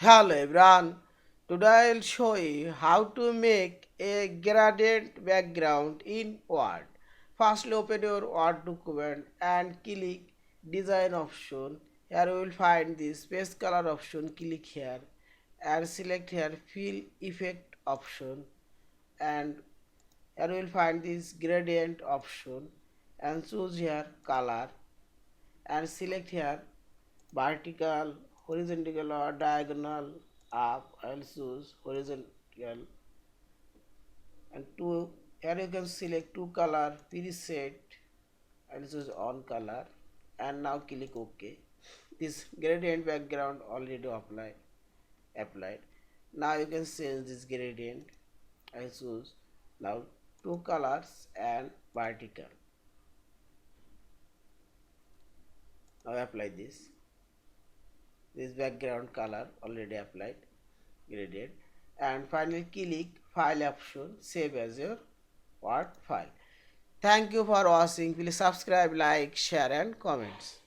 Hello everyone, today I'll show you how to make a gradient background in Word. Firstly open your Word document and click design option. Here you will find the space color option, click here and select here fill effect option, and here you will find this gradient option and choose here color and select here vertical, horizontal or diagonal up. I'll choose horizontal, and two, here you can select two color preset. I'll choose on color and now click OK. This gradient background already applied. Now you can change this gradient. I choose now two colors and vertical. Now apply this background color already applied gradient, and finally click file option, save as your Word file. Thank you for watching. Please subscribe, like, share and comments.